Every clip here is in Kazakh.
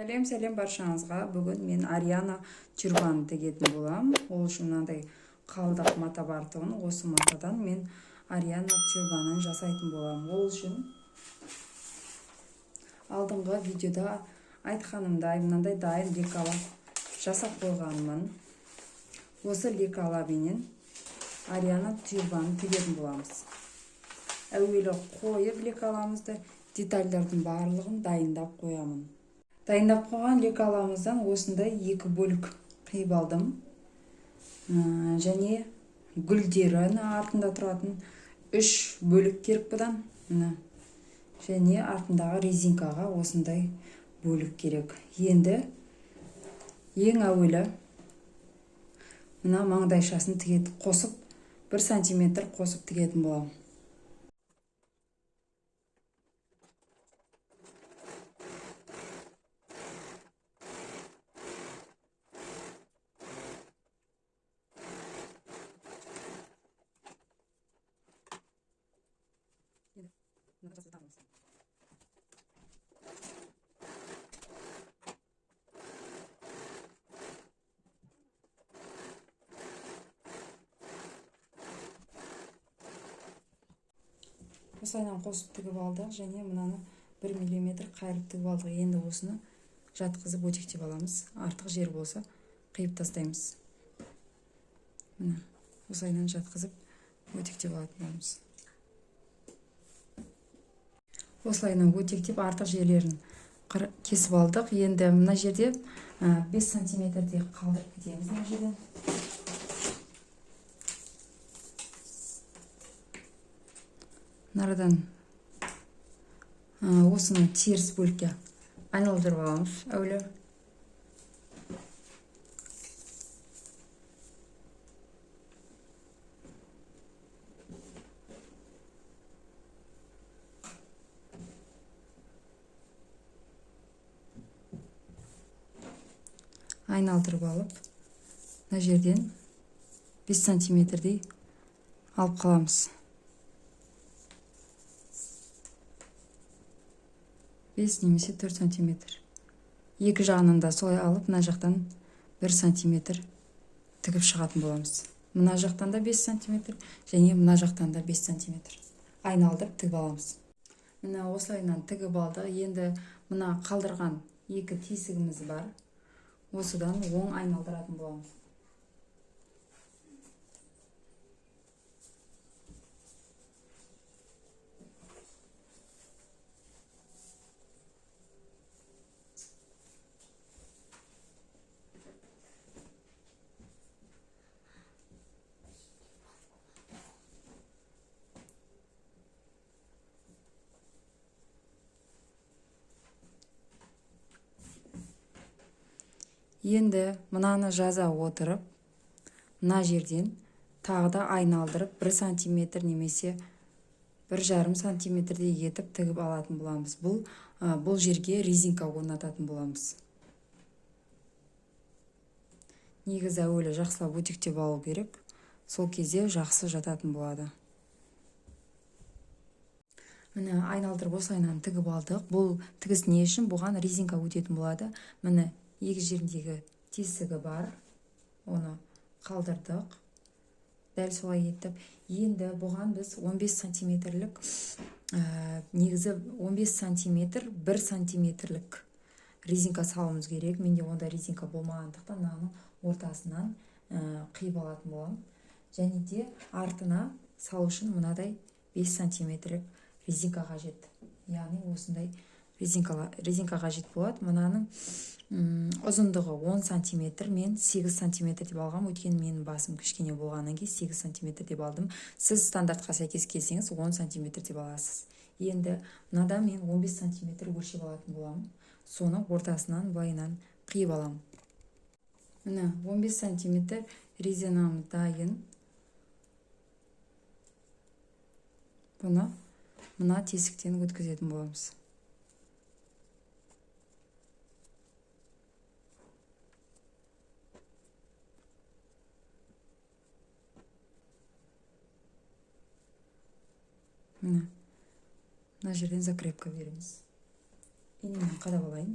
Сәлем баршаңызға. Бүгін мен Ариана тюрбаны тігетін болам. Ол үшін мынандай қалдық мата бар тұғын. Осы матадан мен Ариана тюрбанын жасайтын болам. Ол үшін алдыңғы видеода айтқанымдай мынандай дайын лекала жасап қойғанмын. Осы лекаламенен Ариана тюрбанын тігетін боламыз. Әуелі қойып лекаламызды детальдардың барлығын дайындап қоямын. Дайындап қойған лекаламыздан осындай екі бөлік қиып алдым. Және гүлдері артында тұратын 3 бөлік керек бұдан. Және артындағы резинкаға осындай бөлік керек. Енді ең әуелі мына маңдайшасын қосып 1 см қосып тігетін болам. Осылайынан қосып тігіп алдық, және мынаны 1 мм қайырып тігіп алдық. Енді осыны жатқызып өтектеп аламыз. Артық жер болса қиып тастаймыз. Мына осылайынан жатқызып өтектеп аламыз. Осылайынан өтектеп артық жерлерін кесіп алдық. Енді мына жерде 5 см қалдырып кетеміз. Мына жерден нарадан осыны теріс бөлікке айналдырып аламыз. Әуелі айналдырып алып, мына жерден 5 см алып қаламыз. 5 немесе 4 см. Екі жағынан да солай алып, мына жақтан 1 см тігіп шығатын боламыз. Мына жақтан да 5 см, және мына жақтан да 5 см айналдырып тігіп аламыз. Мына осылайынан тігіп алдық. Енді мына қалдырған екі тесігіміз бар. Осыдан оң айналдыратын боламыз. Енді мынаны жаза отырып, мына жерден тағы да айналдырып 1 см немесе 1,5 см етіп тігіп алатын боламыз. Бұл жерге резинка орнататын боламыз. Негізі әуелі жақсылап өтектеп алу керек. Сол кезде жақсы жататын болады. Міне айналдырып осылайынан тігіп алдық. Бұл тігіс не үшін? Бұған резинка өтетін болады. Міне екі жеріндегі тесігі бар. Оны қалдырдық. Дәл солай етіп. Енді бұған біз 15 см-лік, негізі 15 см 1 см-лік резинка салуымыз керек. Менде онда резинка болмағандықтан мынаның ортасынан қиып алатын болам. Және де артына салу үшін мынадай 5 см резинка қажет. Яғни осындай резинка қажет болады. Мынаның ұзындығы 10 см, мен 8 см деп алғам. Өткен менің басым кішкене болғаннан кейін 8 см деп алдым. Сіз стандартқа сәйкес келсеңіз 10 см деп аласыз. Енді мынада мен 15 см өлшеп алатын болам. Соны ортасынан былайынан қиып алам. Мына 15 см резинамыз дайын. Бұны мына тесіктен өткізетін боламыз. Мына жерден закрепка береміз. Енемен қадап алайын.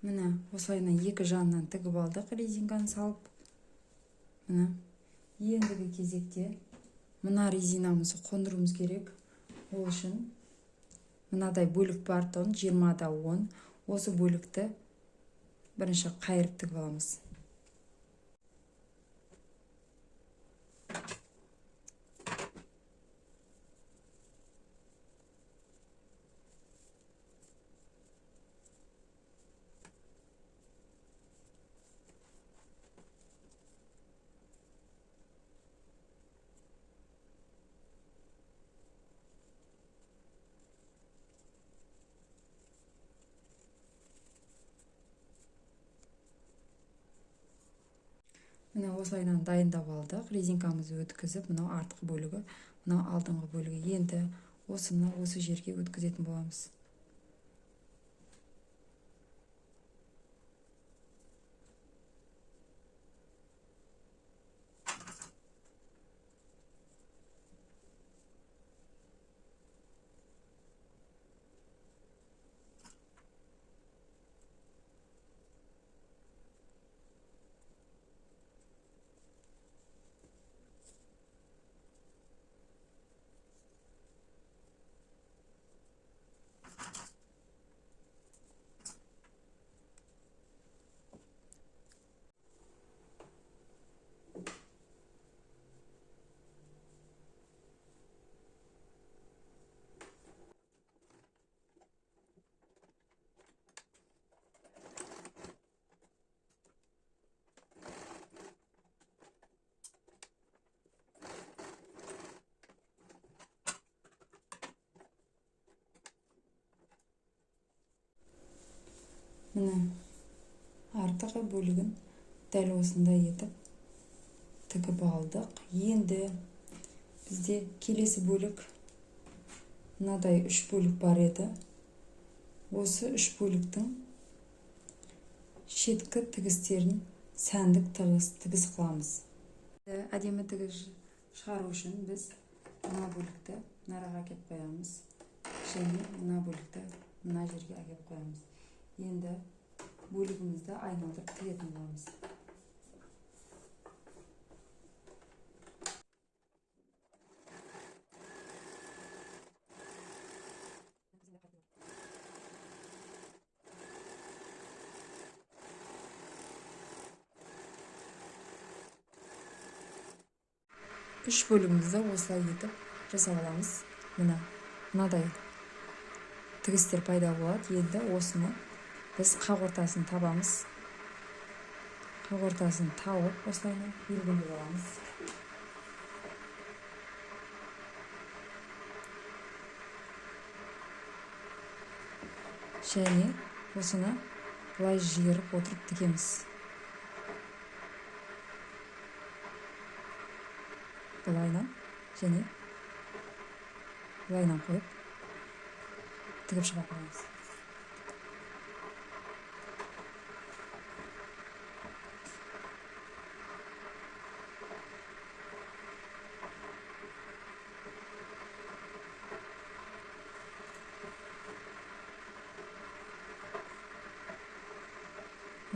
міне осылайынан екі жағынан тігіп алдық резинканы салып. Міне ендігі кезекте мына резинамызды қондыруымыз керек. Ол үшін мынадай бөлік бар тұғын 20-да 10. Осы бөлікті бірінші қайырып тігіп аламыз. Міне осылайынан дайындап алдық. Резинкамызды өткізіп, мынау артқы бөлігі, мынау алдыңғы бөлігі. Енді осыны осы жерге өткізетін боламыз. Міне артқы бөлігін дәл осындай етіп тігіп алдық. Енді бізде келесі бөлік мынадай 3 бөлік бар еді. Осы 3 бөліктің шеткі тігістерін сәндік тігіс қыламыз. Әдемі тігіс шығару үшін біз мына бөлікті нараға әкеп қоямыз. Және мына бөлікті мына жерге әкеп қоямыз. Енді бөлігімізді айналдырып тігетін боламыз. Үш бөлігімізді осылай етіп жасап аламыз. Мынадай тігістер пайда болады. Енді осыны біз қақ ортасын табамыз. Қақ ортасын тауып, осылайынан белгілеп аламыз. Және осыны былай жиырып отырып тігеміз. Былайынан және былайынан қойып тігіп шыға қоямыз.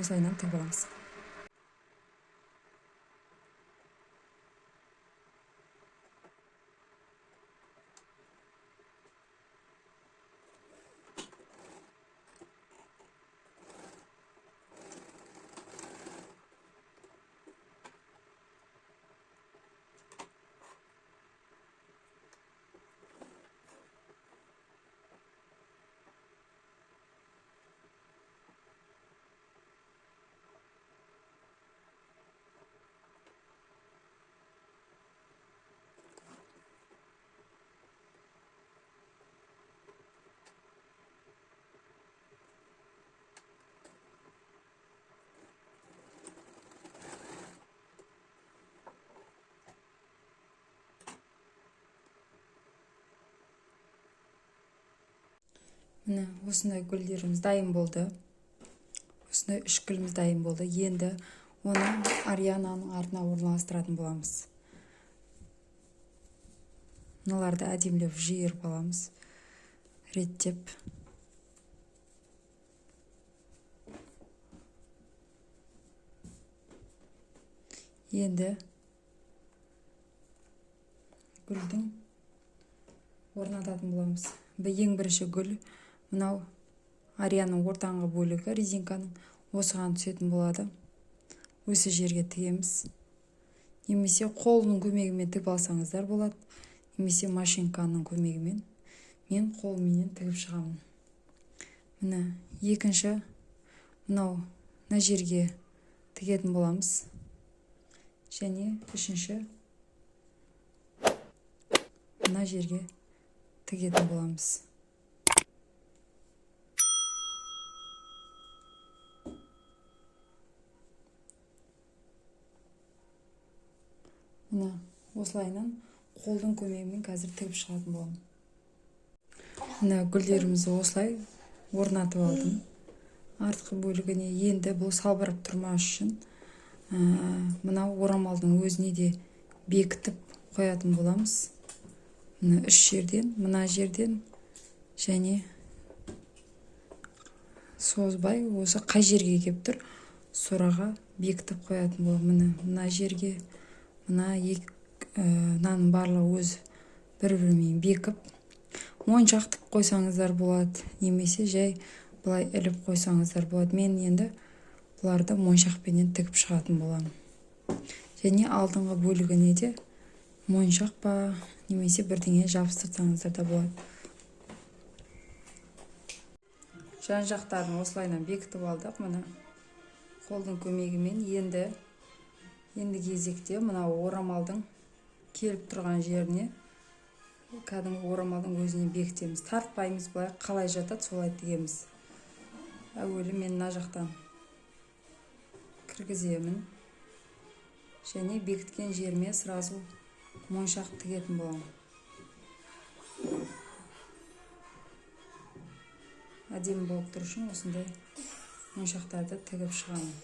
Осылайынан тігіп аламыз. Міне осындай гүлдеріміз дайын болды. Осындай 3 гүліміз дайын болды. Енді оны Ариананың артына орналастыратын боламыз. Мыналарды әдемілеп жиырып аламыз. Реттеп. енді гүлдің орнататын боламыз. Ең бірінші гүл мынау арияның ортаңғы бөлігі резинканың осыған түсетін болады. Осы жерге тігеміз. Немесе қолының көмегімен тігіп алсаңыздар болады. Немесе машинканың көмегімен. Мен қолыммен тігіп шығамын. Міне екінші мынау жерге тігетін боламыз. Және үшінші мына жерге тігетін боламыз. Мына осылайынан қолдың көмегімен қазір тігіп шығатын боламын. Мына гүлдерімізді осылай орнатып алдым. Артқы бөлігіне енді бұл салбырап тұрмас үшін мынау орамалдың өзіне де бекітіп қоятын боламыз. Мына үш жерден, мына жерден және созбай осы қай жерге келіп тұр, сораға бекітіп қоятын боламын. Мына жерге, мынаның барлығы өз бір-бірімен бекіп, моншақ тік қойсаңыздар болады, немесе жай былай іліп қойсаңыздар болады. Мен енді бұларды моншақпенен тігіп шығатын боламын. Және алдыңғы бөлігіне де моншақ па немесе бірдеңе жабыстырсаңыздар да болады. Жан жақтарын осылайынан бекітіп алдық. Мына қолдың көмегімен енді кезекте мына орамалдың келіп тұрған жеріне кәдімгі орамалдың өзіне бекітеміз. Тартпаймыз, былай қалай жатады солай тігеміз. Әуелі мен мына жақтан кіргіземін. Және бекіткен жеріме сразу моншақ тігетін боламын. Әдемі болып тұр үшін осындай моншақтарды тігіп шығамын.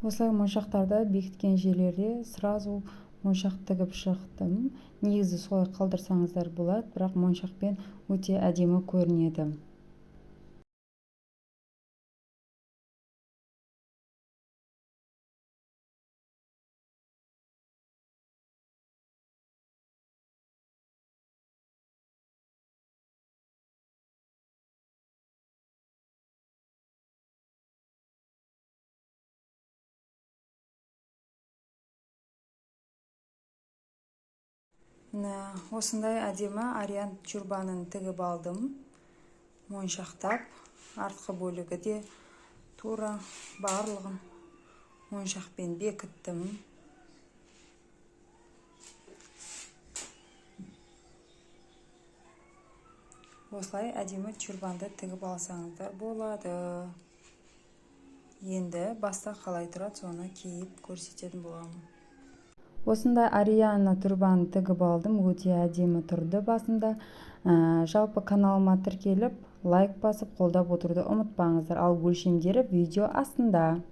Осылай моншақтарды бекіткен жерлерде сразу моншақ тігіп шықтым. Негізі солай қалдырсаңыздар болады, бірақ моншақпен өте әдемі көрінеді. Осындай әдемі ариан тюрбанын тігіп алдым. Моншақтап, артқы бөлігі де тура барлығын моншақпен бекіттім. Осылай әдемі тюрбанды тігіп алсаңыздар болады. Енді баста қалай тұрады, соны киіп көрсететін боламын. Осындай ариана тюрбанды тігіп алдым. Өте әдемі тұрды басында. Жалпы каналыма тіркеліп, лайк басып, қолдап отыруды ұмытпаңыздар. Ал өлшемдері видео астында.